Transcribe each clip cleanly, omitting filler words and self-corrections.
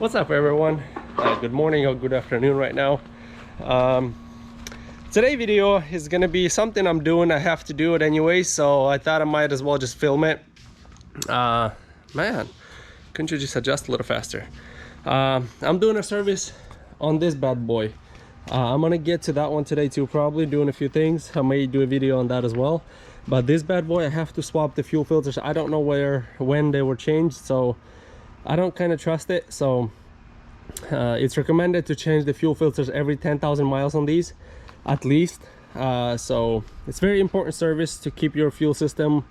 What's up, everyone? Good morning or good afternoon right now. Today's video is gonna be something I'm doing. I have to do it anyway, so I thought I might as well just film it. Man, couldn't you just adjust a little faster? I'm doing a service on this bad boy. I'm gonna get to that one today too, probably doing a few things. I may do a video on that as well. But this bad boy, I have to swap the fuel filters. I don't know when they were changed, so I don't kind of trust it. So it's recommended to change the fuel filters every 10,000 miles on these at least. So it's very important service to keep your fuel system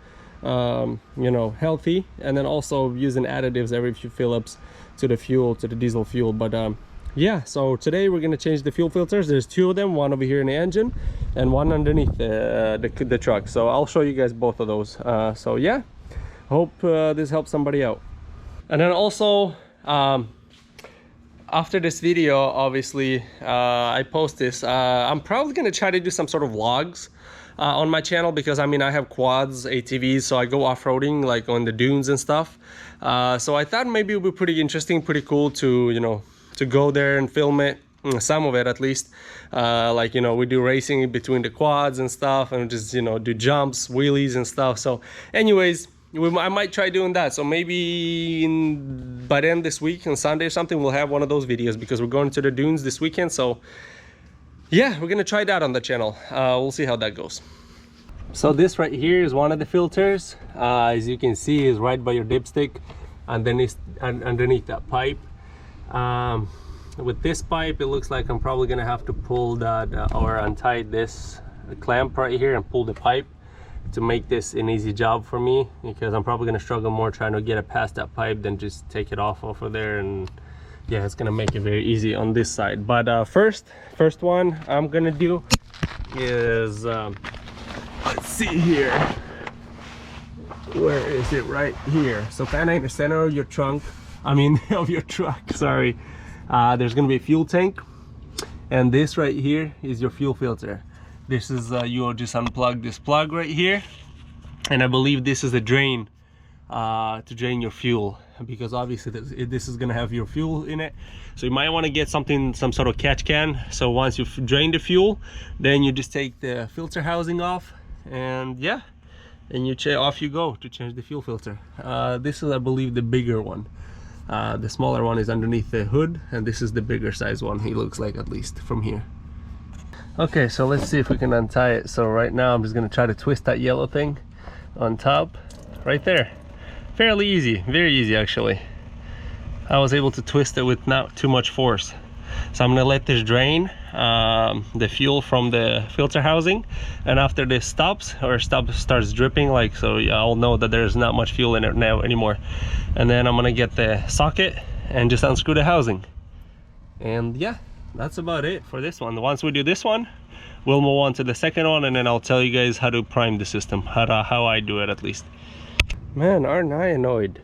you know, healthy, and then also using additives every few fill-ups to the fuel, to the diesel fuel. But yeah, so today we're going to change the fuel filters. There's two of them, one over here in the engine and one underneath the truck. So I'll show you guys both of those. So yeah, hope this helps somebody out. And then also after this video, obviously I post this, I'm probably going to try to do some sort of vlogs on my channel, because I mean, I have quads, ATVs, so I go off-roading like on the dunes and stuff. So I thought maybe it would be pretty interesting, pretty cool to, you know, to go there and film it, some of it at least. Like, you know, we do racing between the quads and stuff, and just, you know, do jumps, wheelies and stuff. So anyways, I might try doing that. So maybe by the end this week, on Sunday or something, we'll have one of those videos, because we're going to the dunes this weekend. So yeah, we're gonna try that on the channel. We'll see how that goes. So this right here is one of the filters. As you can see, is right by your dipstick, and then it's underneath that pipe. With this pipe, it looks like I'm probably gonna have to pull that or untie this clamp right here and pull the pipe to make this an easy job for me, because I'm probably gonna struggle more trying to get it past that pipe than just take it off of there. And yeah, it's gonna make it very easy on this side. But first one I'm gonna do is let's see here, where is it? Right here. So kind of in the center of your trunk, I mean of your truck, sorry. There's gonna be a fuel tank, and this right here is your fuel filter. This is you'll just unplug this plug right here, and I believe this is the drain to drain your fuel, because obviously this is gonna have your fuel in it. So you might want to get some sort of catch can. So once you've drained the fuel, then you just take the filter housing off, and yeah, and off you go to change the fuel filter. This is, I believe, the bigger one. The smaller one is underneath the hood, and this is the bigger size one, he looks like, at least from here. Okay, so let's see if we can untie it. So right now I'm just gonna try to twist that yellow thing on top right there. Fairly easy, very easy actually. I was able to twist it with not too much force. So I'm gonna let this drain the fuel from the filter housing, and after this stops starts dripping, like, so I'll know that there's not much fuel in it now anymore. And then I'm gonna get the socket and just unscrew the housing, and yeah, that's about it for this one. Once we do this one, we'll move on to the second one, and then I'll tell you guys how to prime the system, how I do it at least. Man, aren't I annoyed?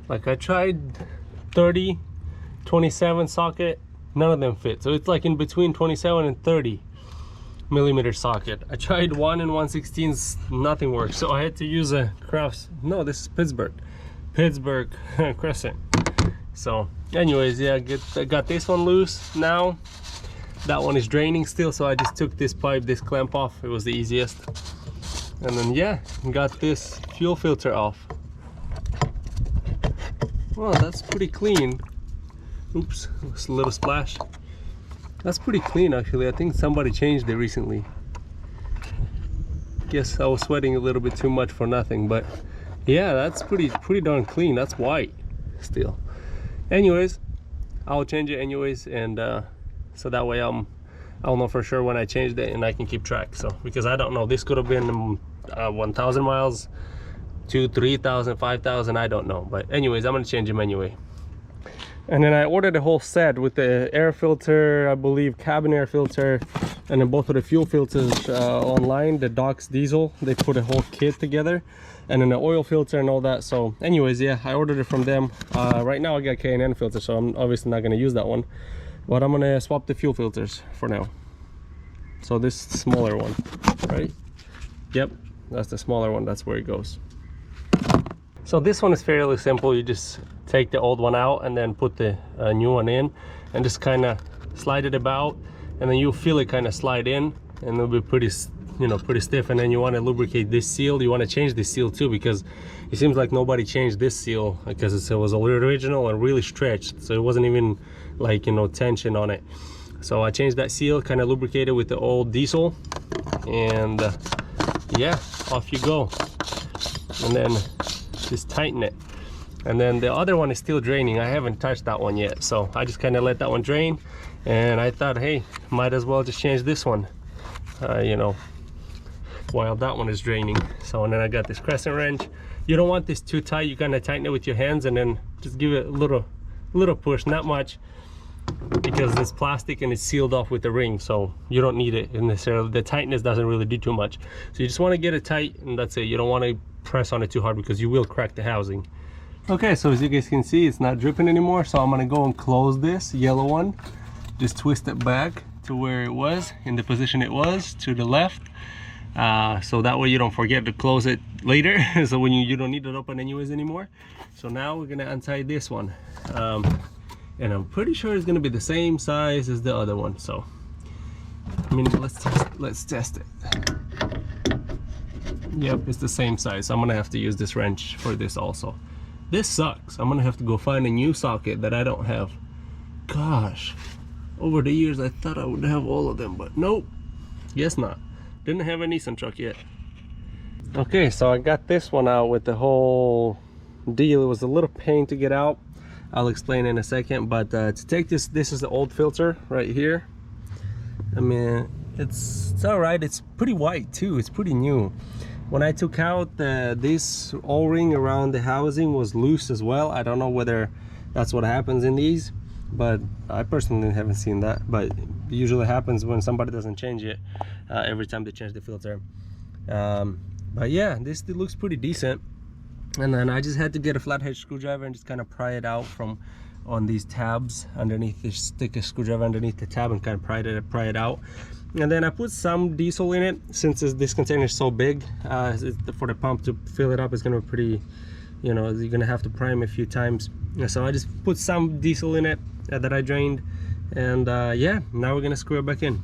Like, I tried 30, 27 socket, none of them fit. So it's like in between 27 and 30 millimeter socket. I tried 1 and 1/16, nothing worked. So I had to use a this is Pittsburgh Crescent. So anyways, yeah, I got this one loose now. That one is draining still, so I just took this clamp off. It was the easiest. And then yeah, got this fuel filter off. Well, that's pretty clean. Oops, it's a little splash. That's pretty clean actually. I think somebody changed it recently. Guess I was sweating a little bit too much for nothing, but yeah, that's pretty darn clean. That's white still. Anyways, I'll change it anyways, and so that way I'll know for sure when I changed it, and I can keep track. So because I don't know, this could have been 1,000 miles, 2,000, 3,000, 5,000, I don't know. But anyways, I'm gonna change them anyway. And then I ordered a whole set with the air filter, I believe cabin air filter, and then both of the fuel filters online, the Doc's Diesel. They put a whole kit together, and then the oil filter and all that. So anyways, yeah, I ordered it from them. Right now I got K&N filter, so I'm obviously not gonna use that one, but I'm gonna swap the fuel filters for now. So this smaller one, right? Yep, that's the smaller one, that's where it goes. So this one is fairly simple. You just take the old one out and then put the new one in and just kind of slide it about, and then you'll feel it kind of slide in, and it'll be pretty, you know, pretty stiff. And then you want to lubricate this seal. You want to change this seal too, because it seems like nobody changed this seal, because it was original and really stretched, so it wasn't even like, you know, tension on it. So I changed that seal, kind of lubricated with the old diesel, and yeah, off you go. And then just tighten it. And then the other one is still draining. I haven't touched that one yet, so I just kind of let that one drain, and I thought, hey, might as well just change this one, you know, while that one is draining. So, and then I got this crescent wrench. You don't want this too tight. You kind of tighten it with your hands and then just give it a little push, not much, because it's plastic and it's sealed off with the ring, so you don't need it necessarily. The tightness doesn't really do too much, so you just want to get it tight, and that's it. You don't want to press on it too hard, because you will crack the housing. Okay, so as you guys can see, it's not dripping anymore, so I'm gonna go and close this yellow one. Just twist it back to where it was, in the position it was, to the left, so that way you don't forget to close it later. So when you don't need it open anyways anymore. So now we're gonna untie this one, and I'm pretty sure it's gonna be the same size as the other one. So I mean, let's test it. Yep, it's the same size. I'm gonna have to use this wrench for this also. This sucks. I'm gonna have to go find a new socket that I don't have. Gosh, over the years I thought I would have all of them, but nope, guess not. Didn't have a Nissan truck yet. Okay, so I got this one out with the whole deal. It was a little pain to get out. I'll explain in a second, but to take this is the old filter right here. I mean, it's all right. It's pretty white too. It's pretty new. When I took out this O-ring around the housing was loose as well. I don't know whether that's what happens in these, but I personally haven't seen that. But it usually happens when somebody doesn't change it every time they change the filter. But yeah, this looks pretty decent. And then I just had to get a flathead screwdriver and just kind of pry it out from on these tabs underneath. Just stick a screwdriver underneath the tab and kind of pry it out. And then I put some diesel in it, since this container is so big. For the pump to fill it up is going to be pretty, you know, you're going to have to prime a few times. So I just put some diesel in it that I drained, and yeah, now we're going to screw it back in.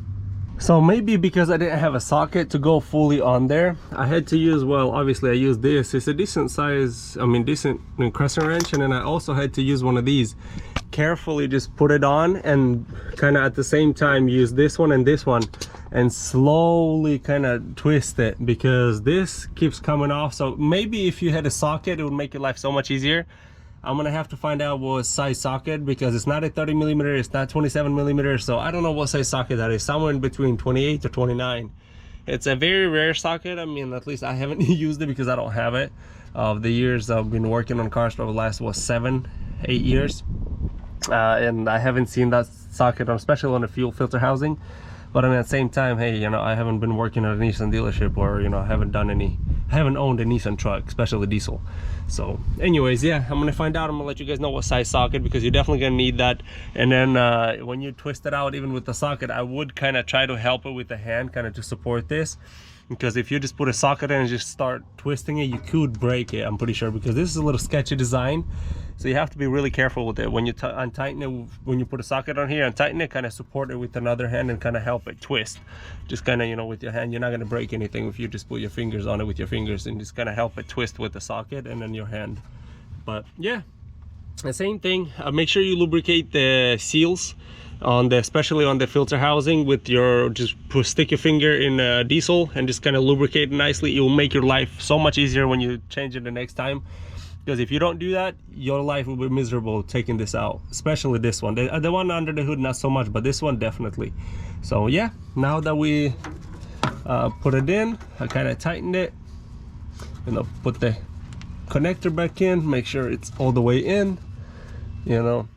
So maybe because I didn't have a socket to go fully on there, I had to use, well, obviously I used this. It's a decent size, I mean, decent crescent wrench, and then I also had to use one of these. Carefully just put it on and kind of at the same time use this one and slowly kind of twist it, because this keeps coming off. So maybe if you had a socket, it would make your life so much easier. I'm gonna have to find out what size socket, because it's not a 30mm, it's not 27mm, so I don't know what size socket that is. Somewhere in between 28 to 29. It's a very rare socket. I mean, at least I haven't used it because I don't have it. Of the years I've been working on cars for the last, what, 7-8 years, and I haven't seen that socket on, especially on the fuel filter housing. But I mean, at the same time, hey, you know, I haven't been working at a Nissan dealership, or, you know, I haven't owned a Nissan truck, especially diesel. So anyways, yeah, I'm gonna find out. I'm gonna let you guys know what size socket, because you're definitely gonna need that. And then when you twist it out, even with the socket, I would kind of try to help it with the hand, kind of to support this, because if you just put a socket in and just start twisting it, you could break it, I'm pretty sure, because this is a little sketchy design. So you have to be really careful with it. When you untighten it, when you put a socket on here, untighten it, kind of support it with another hand and kind of help it twist. Just kind of, you know, with your hand, you're not going to break anything if you just put your fingers on it with your fingers, and just kind of help it twist with the socket and then your hand. But yeah, the same thing. Make sure you lubricate the seals on the, especially on the filter housing, with your, just stick your finger in diesel and just kind of lubricate it nicely. It will make your life so much easier when you change it the next time. Because if you don't do that, your life will be miserable taking this out, especially this one. The one under the hood, not so much, but this one definitely. So yeah, now that we put it in, I kind of tightened it, and I'll put the connector back in, make sure it's all the way in, you know,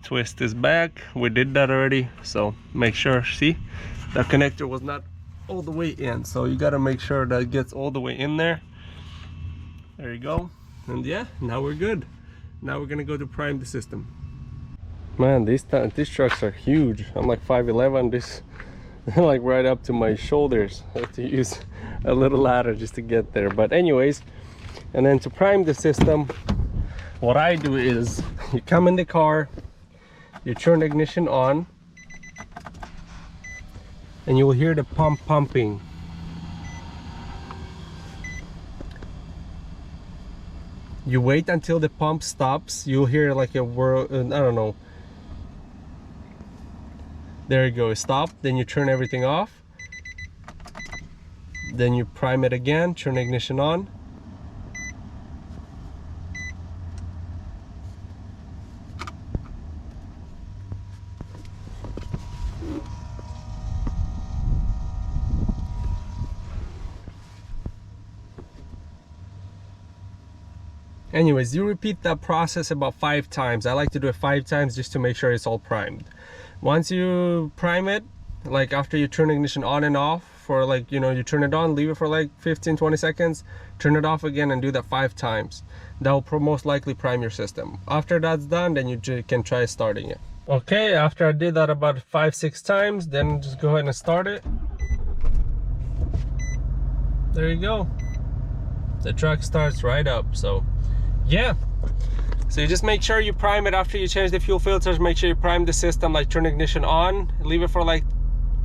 twist this back. We did that already, so make sure, see, that connector was not all the way in, so you got to make sure that it gets all the way in there. There you go. And yeah, now we're good. Now we're gonna go to prime the system. Man, these trucks are huge. I'm like 5'11". This like right up to my shoulders. I have to use a little ladder just to get there. But anyways, And then to prime the system, what I do is you come in the car, you turn the ignition on, and you will hear the pump pumping. You wait until the pump stops. You'll hear like a whirl, I don't know. There you go, it stopped. Then you turn everything off. Then you prime it again, turn the ignition on. Anyways, you repeat that process about 5 times. I like to do it 5 times just to make sure it's all primed. Once you prime it, like after you turn ignition on and off for like, you know, you turn it on, leave it for like 15-20 seconds, turn it off again and do that 5 times. That will most likely prime your system. After that's done, then you can try starting it. Okay, after I did that about 5-6 times, then just go ahead and start it. There you go. The truck starts right up. So yeah, so you just make sure you prime it after you change the fuel filters. Make sure you prime the system, like turn ignition on, leave it for like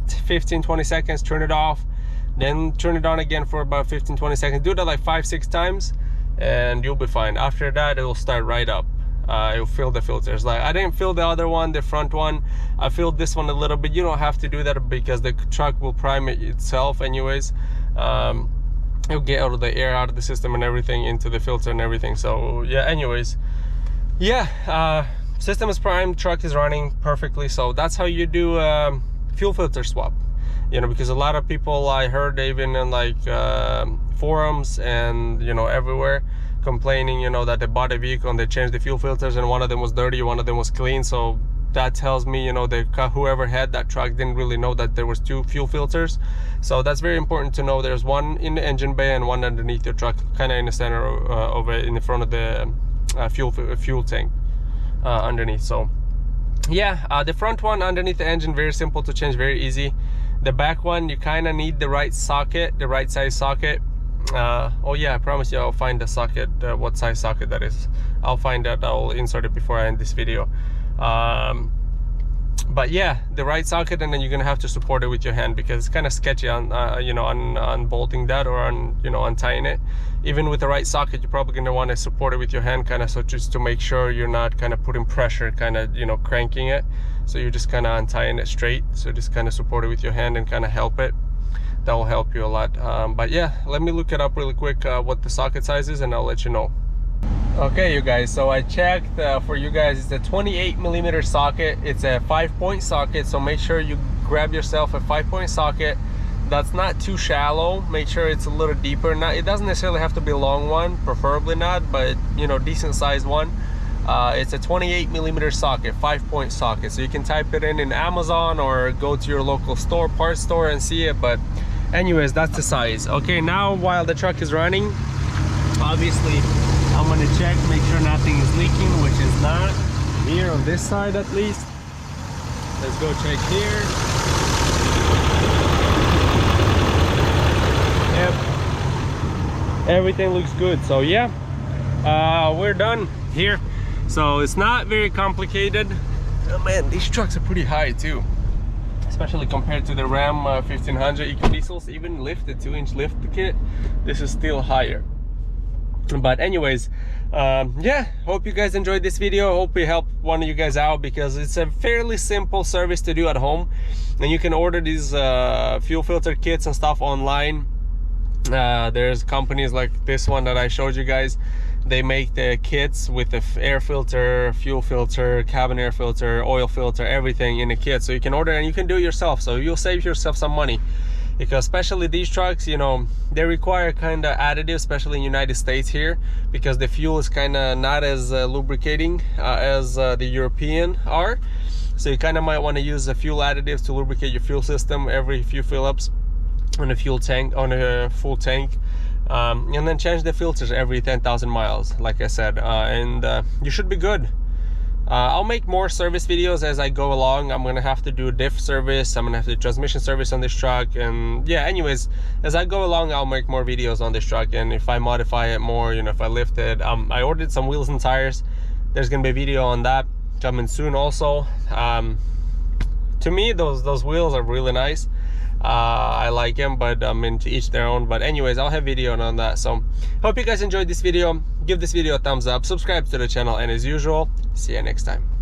15-20 seconds, turn it off, then turn it on again for about 15-20 seconds. Do that like 5-6 times and you'll be fine. After that, it will start right up. It will fill the filters. Like I didn't fill the other one, the front one. I filled this one a little bit. You don't have to do that because the truck will prime it itself anyways. It'll get all of the air out of the system and everything into the filter and everything. So yeah, anyways, yeah, system is primed, truck is running perfectly. So that's how you do fuel filter swap, you know, because a lot of people, I heard even in like forums and, you know, everywhere, complaining, you know, that they bought a vehicle and they changed the fuel filters and one of them was dirty, one of them was clean. So that tells me, you know, whoever had that truck didn't really know that there was 2 fuel filters. So that's very important to know. There's one in the engine bay and one underneath your truck, kind of in the center of it, in the front of the fuel tank underneath. So yeah, the front one underneath the engine, very simple to change, very easy. The back one, you kind of need the right socket, the right size socket. Oh yeah, I promise you I'll find the socket, what size socket that is. I'll find that. I'll insert it before I end this video. But yeah, the right socket, and then you're gonna have to support it with your hand because it's kind of sketchy on you know, unbolting that or on, you know, untying it. Even with the right socket, you're probably gonna want to support it with your hand, kind of, so just to make sure you're not kind of putting pressure, kind of, you know, cranking it. So you're just kind of untying it straight. So just kind of support it with your hand and kind of help it. That will help you a lot. But yeah, let me look it up really quick, what the socket size is, and I'll let you know. Okay, you guys, so I checked for you guys. It's a 28mm socket. It's a 5-point socket, so make sure you grab yourself a 5-point socket that's not too shallow. Make sure it's a little deeper. It doesn't necessarily have to be a long one, preferably not, but you know, decent sized one. It's a 28mm socket, 5-point socket. So you can type it in Amazon or go to your local store, parts store, and see it. But anyways, that's the size. Okay, now while the truck is running, obviously I'm going to check, make sure nothing is leaking, which is not here on this side at least. Let's go check here. Yep, everything looks good. So yeah, we're done here. So it's not very complicated. Oh man, these trucks are pretty high too, especially compared to the Ram 1500 Eco Diesels. Even lifted 2-inch lift kit, this is still higher. But anyways, yeah, hope you guys enjoyed this video. Hope we helped one of you guys out, because it's a fairly simple service to do at home, and you can order these fuel filter kits and stuff online. There's companies like this one that I showed you guys. They make the kits with the air filter, fuel filter, cabin air filter, oil filter, everything in the kit. So you can order and you can do it yourself. So you'll save yourself some money, because especially these trucks, you know, they require kind of additive, especially in United States here, because the fuel is kind of not as lubricating as the European are. So you kind of might want to use a fuel additives to lubricate your fuel system every few fill ups on a fuel tank, on a full tank. And then change the filters every 10,000 miles, like I said, and you should be good. I'll make more service videos as I go along. I'm gonna have to do diff service, I'm gonna have to do transmission service on this truck, and yeah, anyways, as I go along I'll make more videos on this truck. And if I modify it more, you know, if I lift it, I ordered some wheels and tires. There's gonna be a video on that coming soon also. To me, those wheels are really nice. I like them, but to each their own. But anyways, I'll have video on that. So hope you guys enjoyed this video. Give this video a thumbs up, subscribe to the channel, and as usual, see you next time.